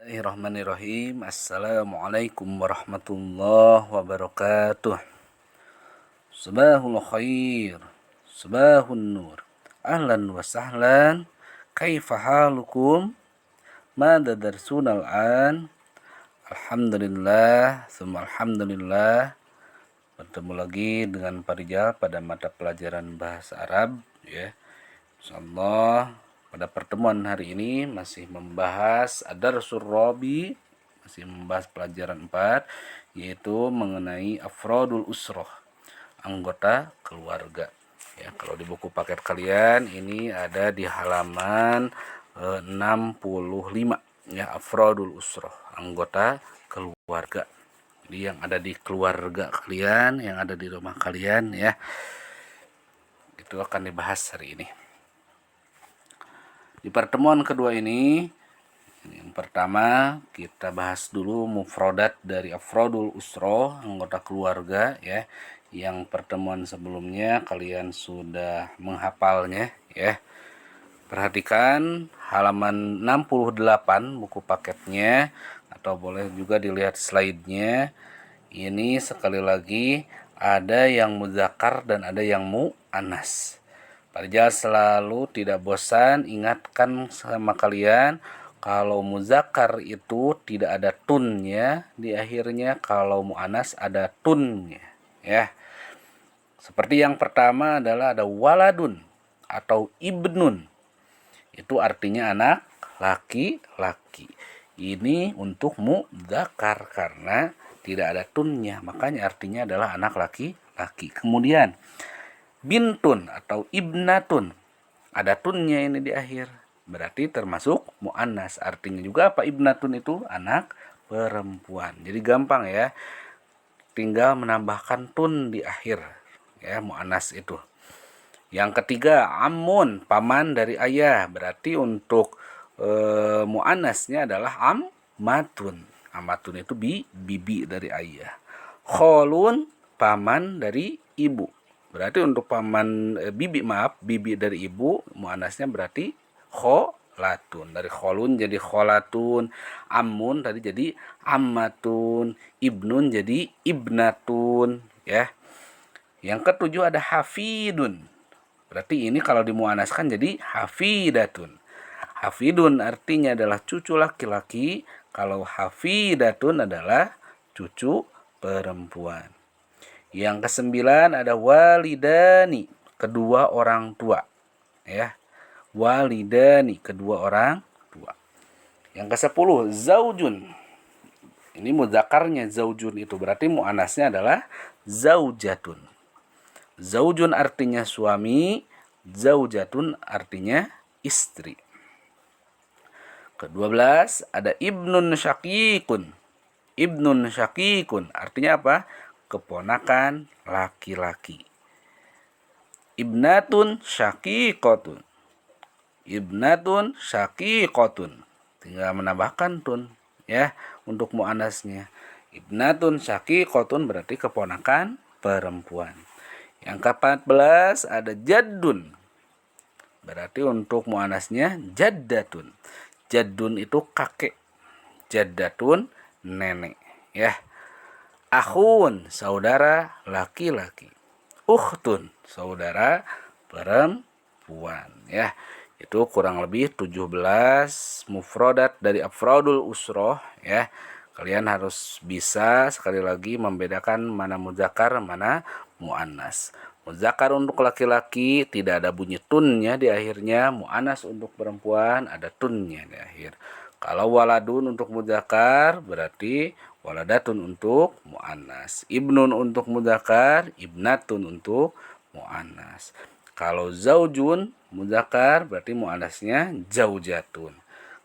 Bismillahirrahmanirrahim. Assalamualaikum warahmatullahi wabarakatuh. Subahul khair, subahun nur. Ahlan wa sahlan. Kaifa halukum? Mada darsuna al-an? Alhamdulillah, summa alhamdulillah. Bertemu lagi dengan Pak Rijal pada mata pelajaran bahasa Arab, ya. Insyaallah pada pertemuan hari ini masih membahas Ad-Darsul Rabi, masih membahas pelajaran 4, yaitu mengenai Afrodul Usroh, anggota keluarga. Ya, kalau di buku paket kalian ini ada di halaman 65, ya, Afrodul Usroh, anggota keluarga. Jadi yang ada di keluarga kalian, yang ada di rumah kalian, ya, itu akan dibahas hari ini. Di pertemuan kedua ini, yang pertama kita bahas dulu mufrodat dari afrodul usroh, anggota keluarga, ya. Yang pertemuan sebelumnya kalian sudah menghafalnya, ya. Perhatikan halaman 68 buku paketnya, atau boleh juga dilihat slide-nya. Ini sekali lagi ada yang muzakkar dan ada yang mu'annas. Pak Rijal selalu tidak bosan ingatkan sama kalian, kalau muzakkar itu tidak ada tunnya di akhirnya, kalau mu'annas ada tunnya, ya. Seperti yang pertama adalah ada waladun atau ibnun. Itu artinya anak laki-laki. Ini untuk muzakkar karena tidak ada tunnya, makanya artinya adalah anak laki-laki. Kemudian bintun atau ibnatun, ada tunnya ini di akhir, berarti termasuk mu'annas. Artinya juga apa? Ibnatun itu anak perempuan. Jadi gampang, ya, tinggal menambahkan tun di akhir, ya, mu'annas itu. Yang ketiga, amun, paman dari ayah, berarti untuk mu'annasnya adalah ammatun. Ammatun itu bibi dari ayah. Kholun, paman dari ibu. Berarti untuk paman bibi dari ibu, muannasnya berarti kholatun. Dari kholun jadi kholatun, ammun tadi jadi ammatun, ibnun jadi ibnatun, ya. Yang ketujuh ada hafidun. Berarti ini kalau dimuannaskan jadi hafidatun. Hafidun artinya adalah cucu laki-laki, kalau hafidatun adalah cucu perempuan. Yang kesembilan ada walidani, kedua orang tua, ya. Walidani, kedua orang tua. Yang kesepuluh zaujun. Ini mudzakarnya zaujun itu, berarti muannasnya adalah zaujatun. Zaujun artinya suami, zaujatun artinya istri. Ke-12 ada ibnun syakikun. Ibnun syakikun artinya apa? Keponakan laki-laki. Ibnatun syaqiqatun. Ibnatun syaqiqatun. Tinggal menambahkan tun, ya, untuk muannasnya. Ibnatun syaqiqatun berarti keponakan perempuan. Yang ke-14 ada jaddun. Berarti untuk muannasnya jaddatun. Jaddun itu kakek. Jaddatun nenek, ya. Akhun, saudara laki-laki. Ukhtun, saudara perempuan, ya. Itu kurang lebih 17 mufrodat dari afrodul usroh, ya. Kalian harus bisa sekali lagi membedakan mana muzakkar, mana muannas. Muzakkar untuk laki-laki tidak ada bunyi tunnya di akhirnya, muannas untuk perempuan ada tunnya di akhir. Kalau waladun untuk muzakkar berarti waladatun untuk muannas. Ibnun untuk muzakkar, ibnatun untuk muannas. Kalau zaujun muzakkar berarti muannasnya zaujatun.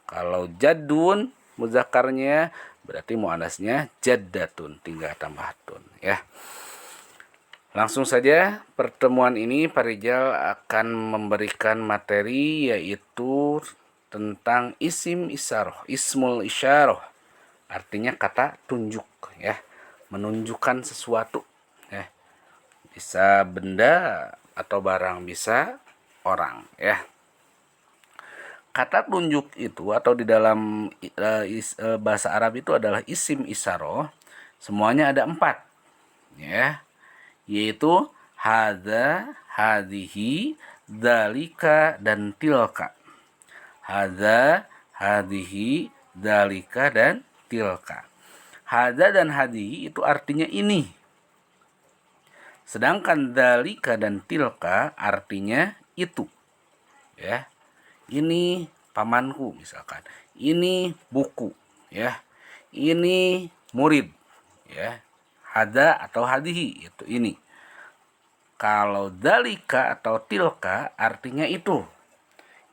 Kalau jaddun muzakkarnya berarti muannasnya jaddatun, tinggal tambah tun, ya. Langsung saja pertemuan ini Pak Rijal akan memberikan materi yaitu tentang isim isyarah, ismul isyarah. Artinya kata tunjuk, ya, menunjukkan sesuatu, ya. Bisa benda atau barang, bisa orang, ya. kata tunjuk itu atau di dalam bahasa Arab itu adalah isim isyarah, semuanya ada 4, ya, yaitu hadza, hadhihi, dzalika, dan tilka. Hadza, hadhihi, dzalika, dan tilka. Hadza dan hadhihi itu artinya ini. Sedangkan dzalika dan tilka artinya itu. Ya. Ini pamanku misalkan. Ini buku, ya. Ini murid, ya. Hadza atau hadhihi itu ini. Kalau dzalika atau tilka artinya itu.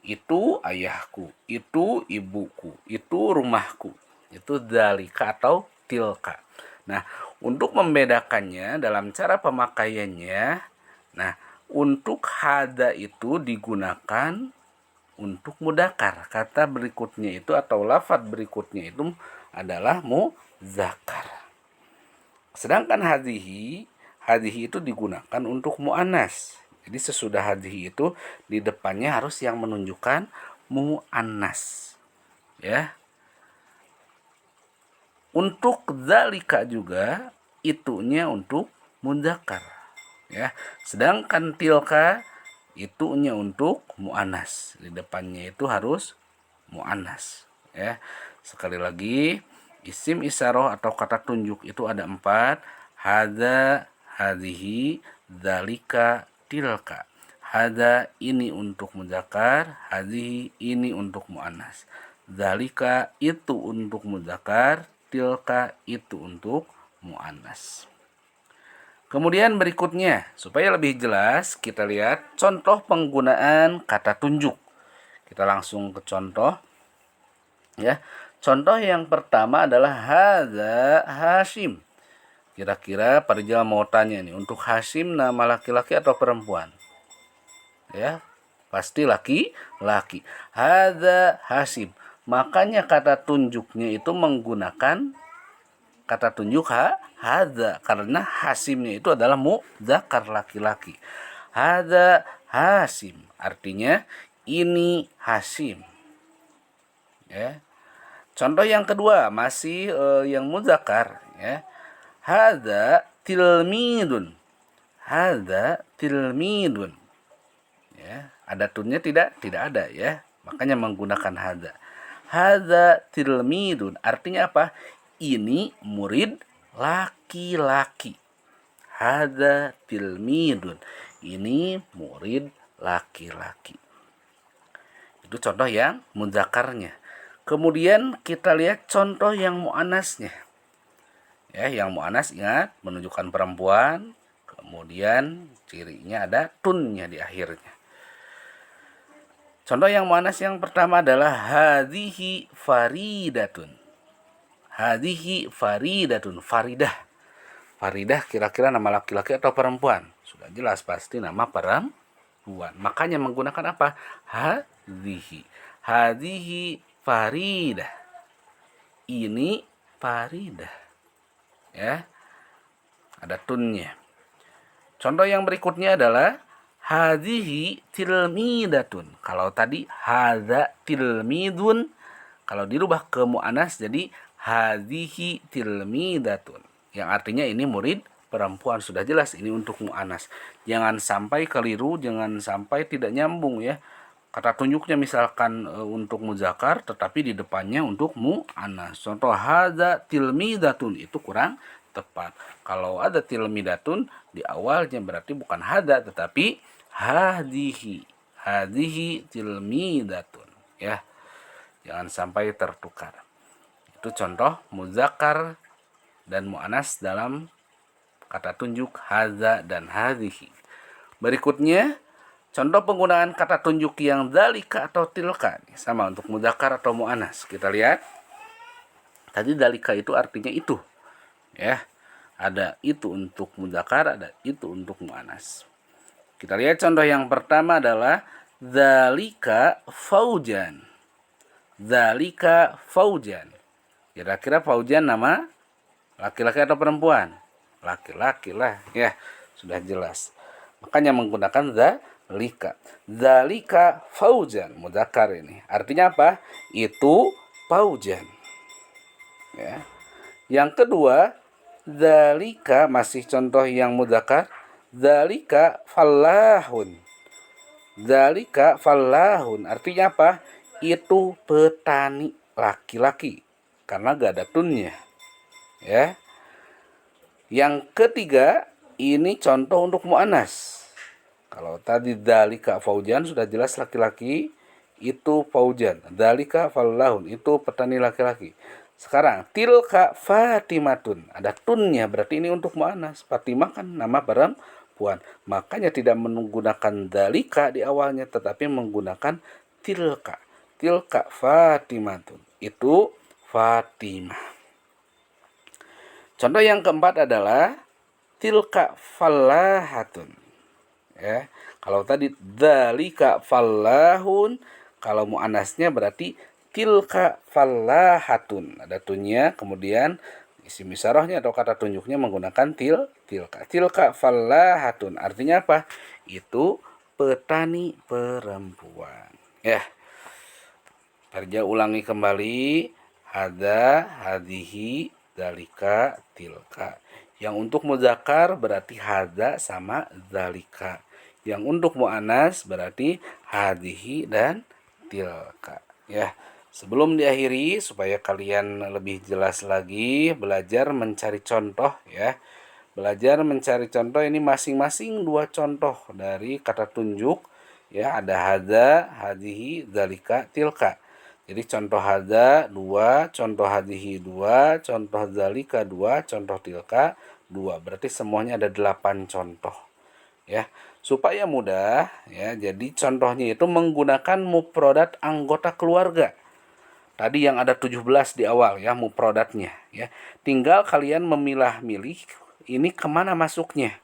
Itu ayahku, itu ibuku, itu rumahku. Itu dzalika atau tilka. Nah, untuk membedakannya dalam cara pemakaiannya, nah, untuk hadza itu digunakan untuk mudakar. Kata berikutnya itu atau lafaz berikutnya itu adalah muzakkar. Sedangkan hadhihi itu digunakan untuk muannas. Jadi sesudah hadhihi itu di depannya harus yang menunjukkan muannas. Ya. Untuk dzalika juga itunya untuk muzakkar. Ya. Sedangkan tilka itunya untuk muannas. Di depannya itu harus muannas, ya. Sekali lagi, isim isyarah atau kata tunjuk itu ada 4. Hadza, hadhihi, dzalika, tilka. Hadza ini untuk muzakkar, hadhihi ini untuk muannas. Dzalika itu untuk muzakkar, tilka itu untuk muannas. Kemudian berikutnya, supaya lebih jelas, kita lihat contoh penggunaan kata tunjuk. Kita langsung ke contoh. Ya, contoh yang pertama adalah hadza Hashim. Kira-kira Pak Rijal mau tanya nih, untuk Hashim nama laki-laki atau perempuan? Ya, pasti laki-laki. Hadza Hashim. Makanya kata tunjuknya itu menggunakan kata tunjuk hadza karena Hasimnya itu adalah muzakkar laki-laki. Hadza Hasim artinya ini Hasim. Ya. Contoh yang kedua masih yang muzakkar, ya. Hadza tilmidun. Hadza tilmidun. Ya, ada tunnya tidak ada, ya. Makanya menggunakan hadza. Hadza tilmidun artinya apa? Ini murid laki-laki. Hadza tilmidun. Ini murid laki-laki. Itu contoh yang mudzakarnya. Kemudian kita lihat contoh yang muannasnya. Ya, yang muannas ingat menunjukkan perempuan, kemudian cirinya ada tunnya di akhirnya. Contoh yang muannas yang pertama adalah hadhihi faridatun. Hadhihi faridatun. Faridah. Faridah kira-kira nama laki-laki atau perempuan? Sudah jelas pasti nama perempuan. Makanya menggunakan apa? Hadhihi. Hadhihi faridah. Ini faridah. Ya. Ada tunnya. Contoh yang berikutnya adalah hadhihi tilmidatun. Kalau tadi hadza tilmidun, kalau dirubah ke muannas jadi hadhihi tilmidatun, yang artinya ini murid perempuan. Sudah jelas ini untuk muannas. Jangan sampai keliru, jangan sampai tidak nyambung, ya. Kata tunjuknya misalkan untuk muzakkar tetapi di depannya untuk muannas. Contoh hadza tilmidatun itu kurang tepat. Kalau ada tilmidatun di awalnya berarti bukan hadza tetapi hadhihi. Hadhihi tilmidatun, ya. Jangan sampai tertukar. Itu contoh muzakkar dan muannas dalam kata tunjuk hadza dan hadhihi. Berikutnya, contoh penggunaan kata tunjuk yang dzalika atau tilka. Sama untuk muzakkar atau muannas. Kita lihat. Tadi dzalika itu artinya itu. Ya. Ada itu untuk muzakkar, ada itu untuk muannas. Kita lihat contoh yang pertama adalah dzalika faujan. Dzalika faujan. Kira-kira faujan nama laki-laki atau perempuan? Laki-laki lah, ya. Sudah jelas. Makanya menggunakan lika. Dzalika faujan, mudzakkar ini. Artinya apa? Itu faujan. Ya. Yang kedua, dzalika masih contoh yang mudzakkar. Dzalika fallahun. Dzalika fallahun. Artinya apa? Itu petani laki-laki. Karena gak ada tunnya. Ya. Yang ketiga, ini contoh untuk mu'anas. Kalau tadi dzalika faujan sudah jelas laki-laki, itu faujan. Dzalika fallahun, itu petani laki-laki. Sekarang tilka fatimatun, ada tunnya, berarti ini untuk mu'anas. Fatimah kan nama perempuan. Makanya tidak menggunakan dzalika di awalnya, tetapi menggunakan tilka. Tilka fatimatun, itu Fatimah. Contoh yang keempat adalah tilka fallahatun. Ya, kalau tadi dzalika fallahun, kalau muannasnya berarti tilka fallahatun. Ada tunnya, kemudian isim isyarahnya atau kata tunjuknya menggunakan tilka. Tilka fallahatun. Artinya apa? Itu petani perempuan. Ya. Kerja ulangi kembali. Hada, hadihi, dzalika, tilka. Yang untuk mudzakkar berarti hada sama dzalika. Yang untuk muannas berarti hadihi dan tilka. Ya. Sebelum diakhiri supaya kalian lebih jelas lagi, belajar mencari contoh ya. Belajar mencari contoh ini masing-masing 2 contoh dari kata tunjuk ya, ada hada, hadihi, dzalika, tilka. Jadi contoh hada 2, contoh hadihi 2, contoh dzalika 2, contoh tilka 2. Berarti semuanya ada 8 contoh. Ya, supaya mudah ya. Jadi contohnya itu menggunakan mufradat anggota keluarga. Tadi yang ada 17 di awal ya mufradatnya ya. Tinggal kalian memilah-milih ini kemana masuknya.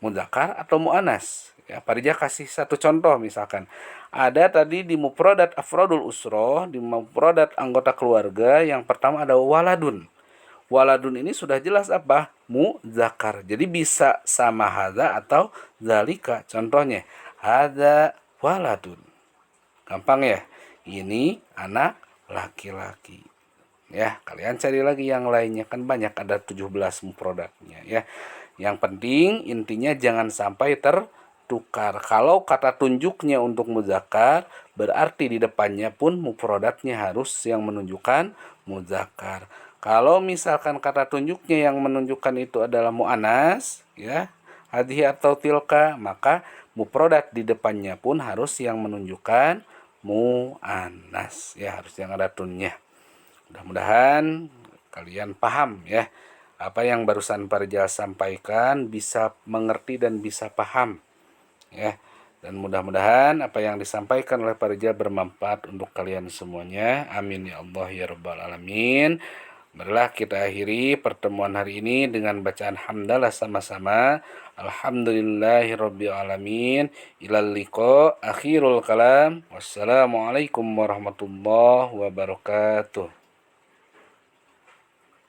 Mudzakkar atau mu'anas. Ya, Parija kasih satu contoh misalkan. Ada tadi di mufradat afrodul usroh, di mufradat anggota keluarga, yang pertama ada waladun. Waladun ini sudah jelas apa? Mudzakkar. Jadi bisa sama hadza atau zalika. Contohnya, hadza waladun. Gampang ya? Ini anak laki-laki. Ya, kalian cari lagi yang lainnya, kan banyak, ada 17 mufradatnya ya. Yang penting intinya jangan sampai tertukar. Kalau kata tunjuknya untuk mudzakkar, berarti di depannya pun mufradatnya harus yang menunjukkan mudzakkar. Kalau misalkan kata tunjuknya yang menunjukkan itu adalah muannas, ya, hadhihi atau tilka, maka mufradat di depannya pun harus yang menunjukkan muannas, ya, harus yang ada tunnya. Mudah-mudahan kalian paham ya. Apa yang barusan Parja sampaikan bisa mengerti dan bisa paham ya. Dan mudah-mudahan apa yang disampaikan oleh Parja bermanfaat untuk kalian semuanya. Amin ya Allah ya rabbal alamin. Marilah kita akhiri pertemuan hari ini dengan bacaan hamdalah sama-sama. Alhamdulillahirabbil alamin. Ilal liqa, akhirul kalam. Wassalamualaikum warahmatullahi wabarakatuh.